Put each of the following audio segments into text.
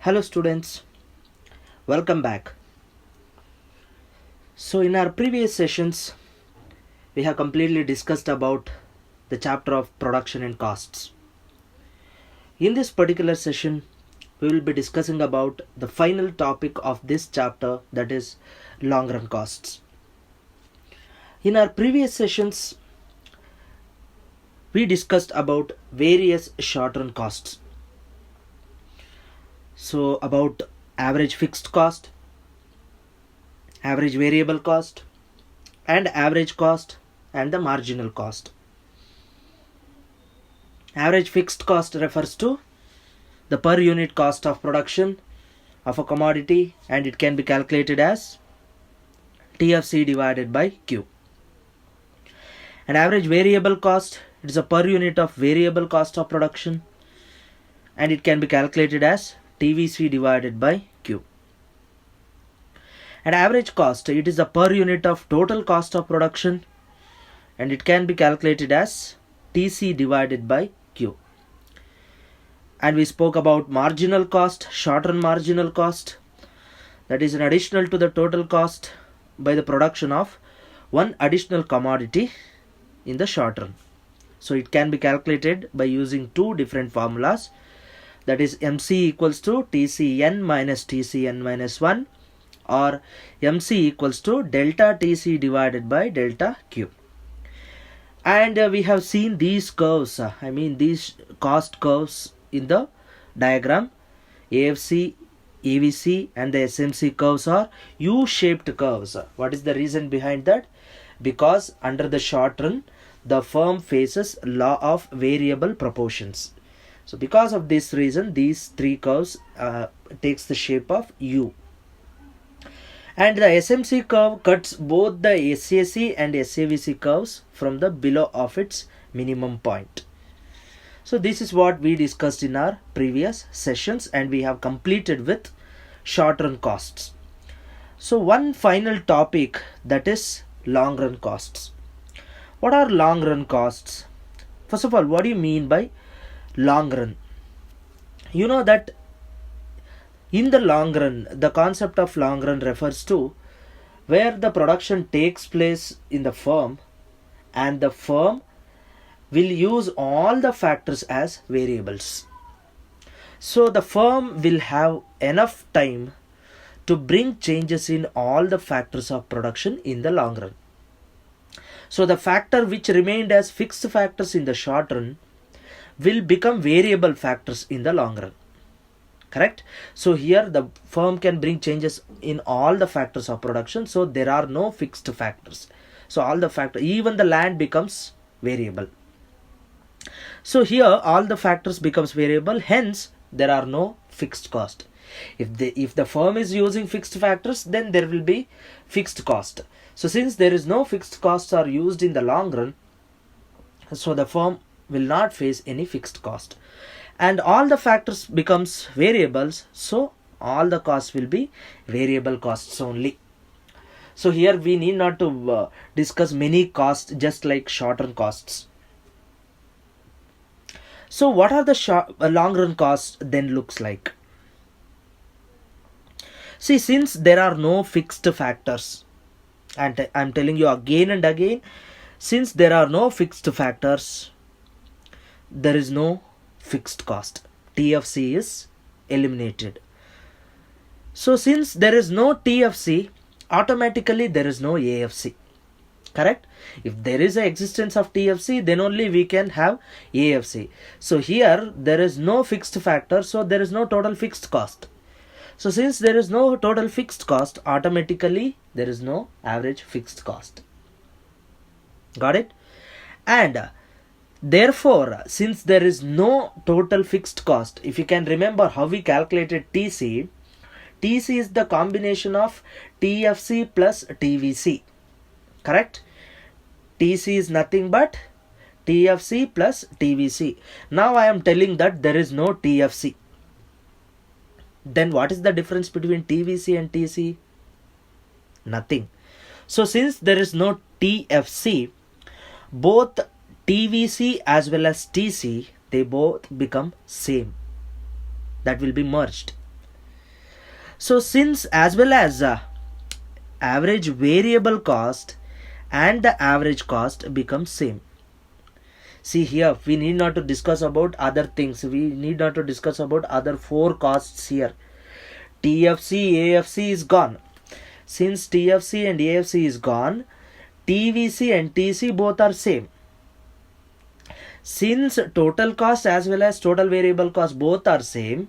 Hello students, welcome back. So in our previous sessions, we have completely discussed about the chapter of production and costs. In this particular session, we will be discussing about the final topic of this chapter, that is long run costs. In our previous sessions, we discussed about various short run costs. So about average fixed cost, average variable cost, and average cost and the marginal cost. Average fixed cost refers to the per unit cost of production of a commodity, and it can be calculated as TFC divided by Q. And average variable cost, it is a per unit of variable cost of production, and it can be calculated as TVC divided by Q. And average cost, it is a per unit of total cost of production, and it can be calculated as TC divided by Q. And we spoke about marginal cost, short run marginal cost, that is an additional to the total cost by the production of one additional commodity in the short run. So it can be calculated by using two different formulas, that is MC equals to TCN minus TCN minus 1, or MC equals to delta TC divided by delta Q. And we have seen these curves, these cost curves in the diagram. AFC, EVC and the SMC curves are U-shaped curves. What is the reason behind that? Because under the short run, the firm faces law of variable proportions. So because of this reason, these three curves takes the shape of U. And the SMC curve cuts both the SAC and SAVC curves from the below of its minimum point. So this is what we discussed in our previous sessions, and we have completed with short run costs. So one final topic, that is long run costs. What are long run costs? First of all, what do you mean by long run? You know that in the long run, the concept of long run refers to where the production takes place in the firm, and the firm will use all the factors as variables. So the firm will have enough time to bring changes in all the factors of production in the long run. So the factor which remained as fixed factors in the short run will become variable factors in the long run. Correct? So here the firm can bring changes in all the factors of production, so there are no fixed factors. So all the factors, even the land becomes variable. So here all the factors becomes variable, hence there are no fixed cost. If the firm is using fixed factors, then there will be fixed cost. So since there is no fixed costs are used in the long run, so the firm will not face any fixed cost. And all the factors becomes variables, so all the costs will be variable costs only. So here we need not to discuss many costs, just like short run costs. So what are the long run costs then looks like? See, since there are no fixed factors, and I'm telling you again and again, since there are no fixed factors, there is no fixed cost. TFC is eliminated. So since there is no TFC, automatically there is no AFC. Correct? If there is an existence of TFC, then only we can have AFC. So here there is no fixed factor, so there is no total fixed cost. So since there is no total fixed cost, automatically there is no average fixed cost. Got it? And therefore, since there is no total fixed cost, if you can remember how we calculated TC, TC is the combination of TFC plus TVC. Correct? TC is nothing but TFC plus TVC. Now I am telling that there is no TFC. Then what is the difference between TVC and TC? Nothing. So since there is no TFC, both TVC as well as TC, they both become same. That will be merged. So since as well as average variable cost and the average cost become same. See here, we need not to discuss about other things. We need not to discuss about other four costs here. TFC, AFC is gone. Since TFC and AFC is gone, TVC and TC both are same. Since total cost as well as total variable cost both are same,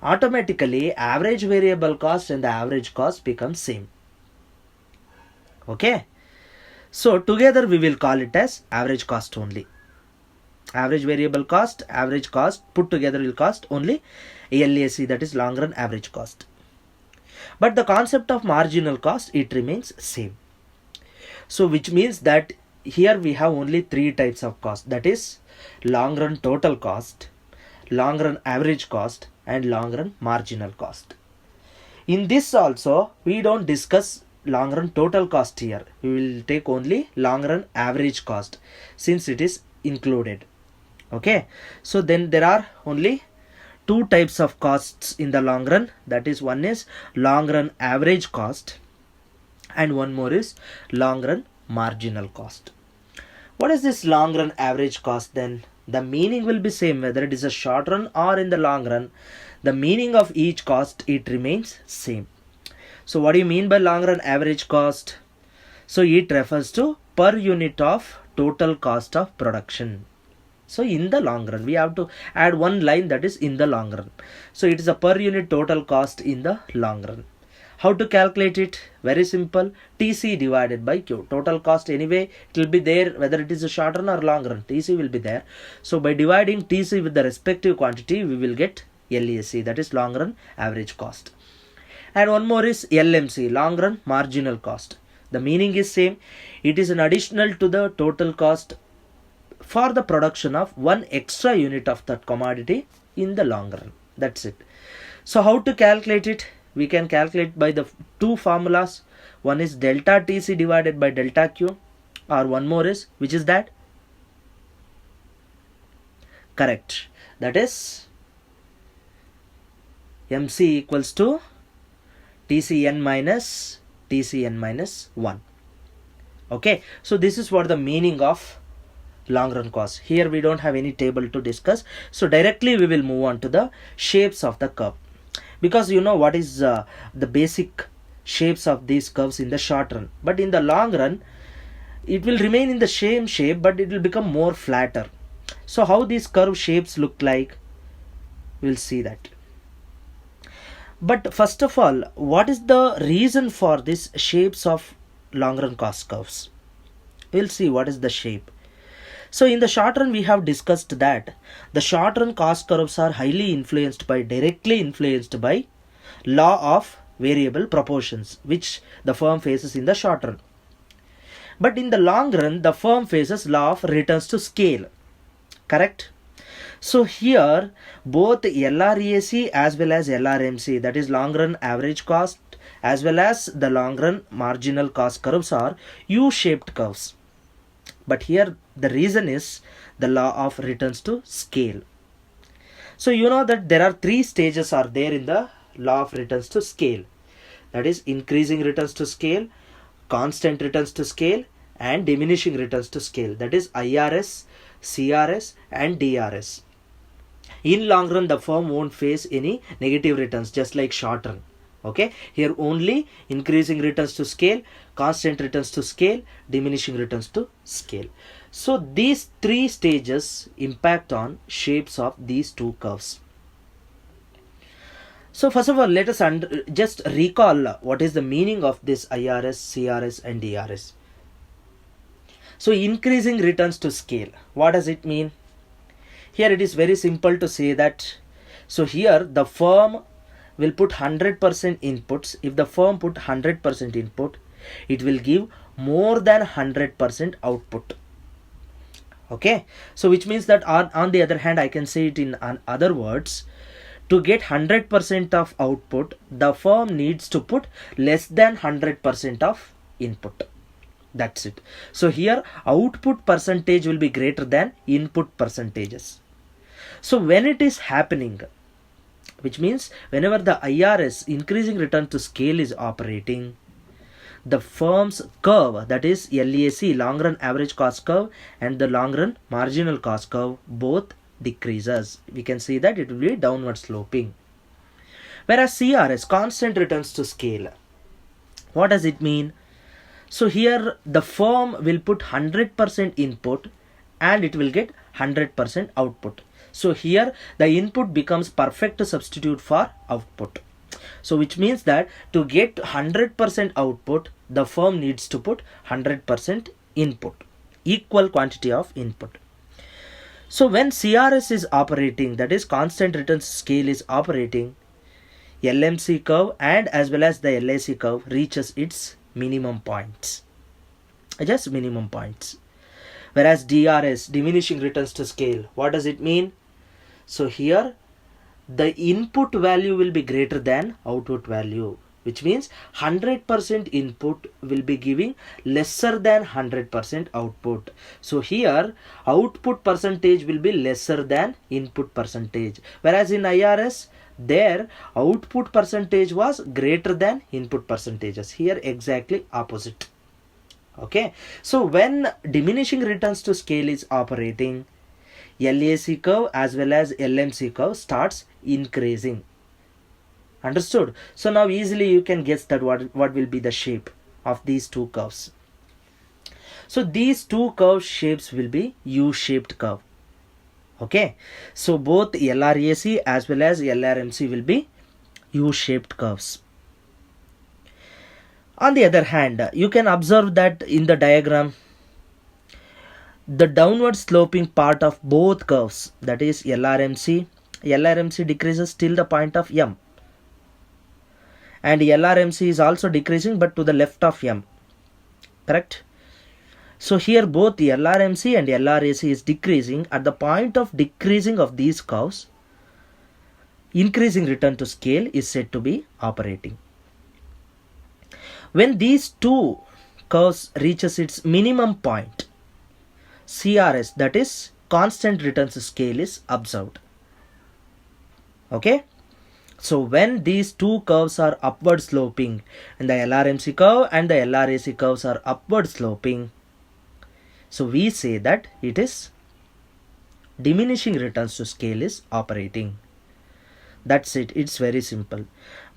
automatically average variable cost and the average cost become same. Okay. So together we will call it as average cost only. Average variable cost, average cost put together will cost only LAC, that is long run average cost. But the concept of marginal cost, it remains same. So which means that here we have only three types of cost, that is long run total cost, long run average cost and long run marginal cost. In this also we don't discuss long run total cost here. We will take only long run average cost since it is included. Okay, so then there are only two types of costs in the long run, that is one is long run average cost and one more is long run marginal cost. What is this long run average cost then? The meaning will be same whether it is a short run or in the long run. The meaning of each cost, it remains same. So what do you mean by long run average cost? So it refers to per unit of total cost of production. So in the long run, we have to add one line, that is in the long run. So it is a per unit total cost in the long run. How to calculate it? Very simple. TC divided by Q. Total cost anyway, it will be there whether it is a short run or long run. TC will be there. So by dividing TC with the respective quantity, we will get LAC, that is long run average cost. And one more is LMC, long run marginal cost. The meaning is same. It is an additional to the total cost for the production of one extra unit of that commodity in the long run. That's it. So how to calculate it? We can calculate by the two formulas. One is delta TC divided by delta Q, or one more is, which is that? Correct. That is MC equals to TCN minus TCN minus 1. Okay. So this is what the meaning of long run cost. Here we don't have any table to discuss. So directly we will move on to the shapes of the curve. Because you know what is the basic shapes of these curves in the short run. But in the long run, it will remain in the same shape, but it will become more flatter. So how these curve shapes look like? We'll see that. But first of all, what is the reason for these shapes of long run cost curves? We'll see what is the shape. So in the short run, we have discussed that the short run cost curves are directly influenced by law of variable proportions, which the firm faces in the short run. But in the long run, the firm faces law of returns to scale. Correct? So here, both LREAC as well as LRMC, that is long run average cost as well as the long run marginal cost curves, are U-shaped curves. But here the reason is the law of returns to scale. So you know that there are three stages are there in the law of returns to scale. That is increasing returns to scale, constant returns to scale and diminishing returns to scale. That is IRS, CRS and DRS. In long run, the firm won't face any negative returns, just like short run. Okay, here only increasing returns to scale, constant returns to scale, diminishing returns to scale. So these three stages impact on shapes of these two curves. So first of all, let us just recall what is the meaning of this IRS, CRS and DRS. So increasing returns to scale, what does it mean? Here it is very simple to say that, so here the firm will put 100% inputs. If the firm put 100% input, it will give more than 100% output. Okay, so which means that on the other hand, I can say it in other words, to get 100% of output, the firm needs to put less than 100% of input. That's it. So here output percentage will be greater than input percentages. So when it is happening, which means whenever the IRS, increasing return to scale, is operating, the firm's curve, that is LAC, long run average cost curve, and the long run marginal cost curve, both decreases. We can see that it will be downward sloping. Whereas CRS, constant returns to scale, what does it mean? So here the firm will put 100% input and it will get 100% output. So here the input becomes perfect substitute for output. So which means that to get 100% output, the firm needs to put 100% input, equal quantity of input. So when CRS is operating, that is constant returns scale is operating, LMC curve and as well as the LAC curve reaches its minimum points, just minimum points. Whereas DRS, diminishing returns to scale, what does it mean? So here the input value will be greater than output value, which means 100% input will be giving lesser than 100% output. So here output percentage will be lesser than input percentage, whereas in IRS their output percentage was greater than input percentages. Here exactly opposite. Okay, so when diminishing returns to scale is operating, LAC curve as well as LMC curve starts increasing. Understood? So now easily you can guess that what will be the shape of these two curves. So these two curve shapes will be U-shaped curve. Okay, so both LRAC as well as LRMC will be U-shaped curves. On the other hand, you can observe that in the diagram, the downward sloping part of both curves, that is LRMC decreases till the point of M, and LRMC is also decreasing but to the left of M, correct? So here both LRMC and LRAC is decreasing. At the point of decreasing of these curves, increasing return to scale is said to be operating. When these two curves reaches its minimum point, CRS, that is constant returns to scale, is observed. Okay, so when these two curves are upward sloping, and the LRMC curve and the LRAC curves are upward sloping, so we say that it is diminishing returns to scale is operating. That's it. It's very simple.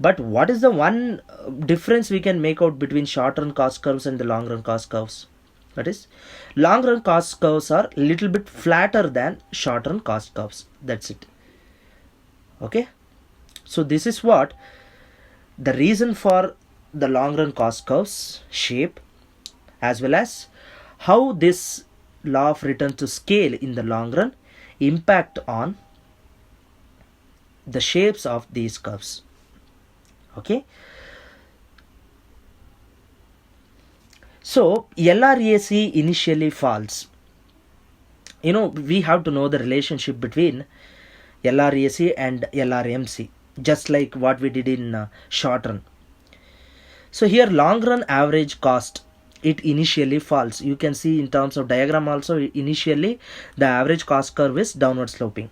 But what is the one difference we can make out between short run cost curves and the long run cost curves? That is, long run cost curves are a little bit flatter than short run cost curves. That's it. Okay. So this is what the reason for the long run cost curves shape, as well as how this law of return to scale in the long run impact on the shapes of these curves. Okay, so LRAC initially falls. We have to know the relationship between LRAC and LRMC, just like what we did in short run. So here long run average cost, it initially falls. You can see in terms of diagram also, initially the average cost curve is downward sloping.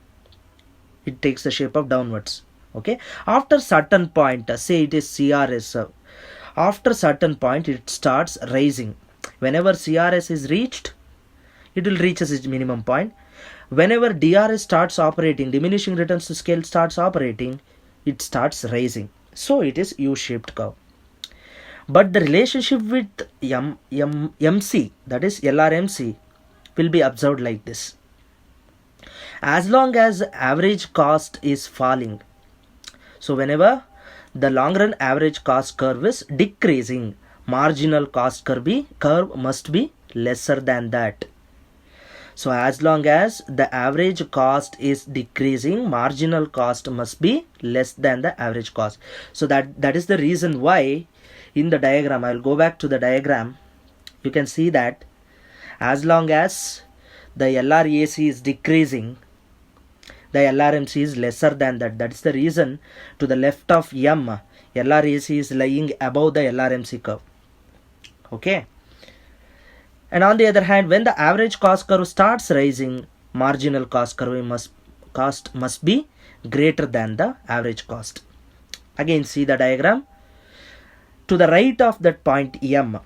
It takes the shape of downwards. Okay, after certain point, say it is CRS, after certain point it starts rising. Whenever CRS is reached, it will reach its minimum point. Whenever DRS starts operating, diminishing returns to scale starts operating, it starts rising. So it is U-shaped curve. But the relationship with MC, that is LRMC, will be observed like this. As long as average cost is falling, so whenever the long run average cost curve is decreasing, marginal cost curve must be lesser than that. So as long as the average cost is decreasing, marginal cost must be less than the average cost. So that is the reason why in the diagram, I will go back to the diagram, you can see that as long as the LRAC is decreasing, the LRMC is lesser than that. That is the reason to the left of M, LRAC is lying above the LRMC curve. Okay. And on the other hand, when the average cost curve starts rising, marginal cost curve must be greater than the average cost. Again, see the diagram. To the right of that point M,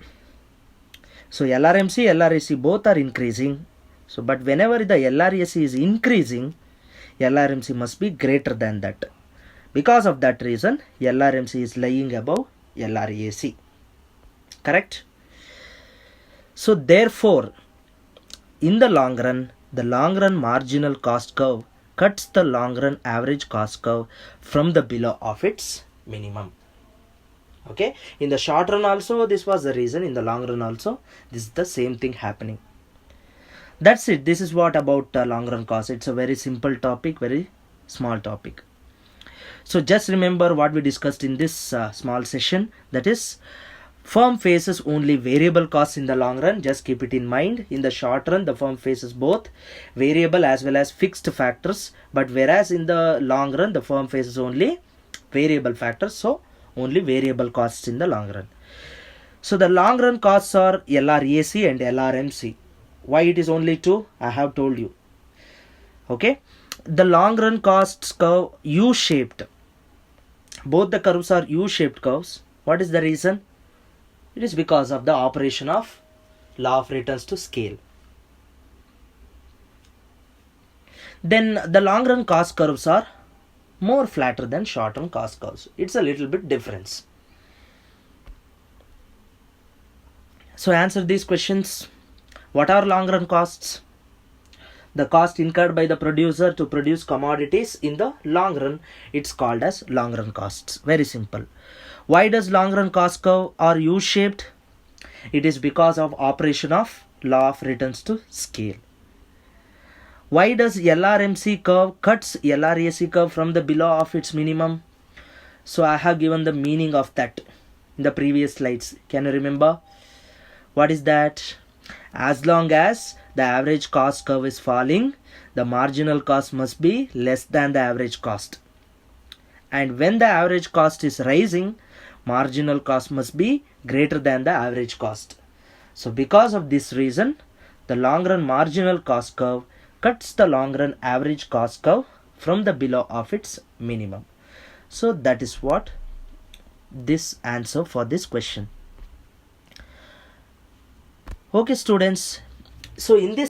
so LRMC, LRAC both are increasing. So, but whenever the LRAC is increasing, LRMC must be greater than that. Because of that reason, LRMC is lying above LRAC. Correct? So, therefore, in the long run marginal cost curve cuts the long run average cost curve from the below of its minimum. Okay, in the short run also this was the reason, in the long run also this is the same thing happening. That's it. This is what about long run cost. It's a very simple topic, very small topic. So just remember what we discussed in this small session, that is, firm faces only variable costs in the long run. Just keep it in mind. In the short run, the firm faces both variable as well as fixed factors, but whereas in the long run, the firm faces only variable factors. So only variable costs in the long run. So the long run costs are LRAC and LRMC. Why it is only 2? I have told you. Okay. The long run costs curve U-shaped. Both the curves are U-shaped curves. What is the reason? It is because of the operation of law of returns to scale. Then the long run cost curves are more flatter than short run cost curves. It's a little bit difference. So answer these questions. What are long run costs? The cost incurred by the producer to produce commodities in the long run, it's called as long run costs. Very simple. Why does long run cost curve are U-shaped? It is because of operation of law of returns to scale. Why does LRMC curve cuts LRAC curve from the below of its minimum? So I have given the meaning of that in the previous slides. Can you remember? What is that? As long as the average cost curve is falling, the marginal cost must be less than the average cost. And when the average cost is rising, marginal cost must be greater than the average cost. So because of this reason, the long run marginal cost curve cuts the long run average cost curve from the below of its minimum. So that is what this answer for this question. Okay students, so in this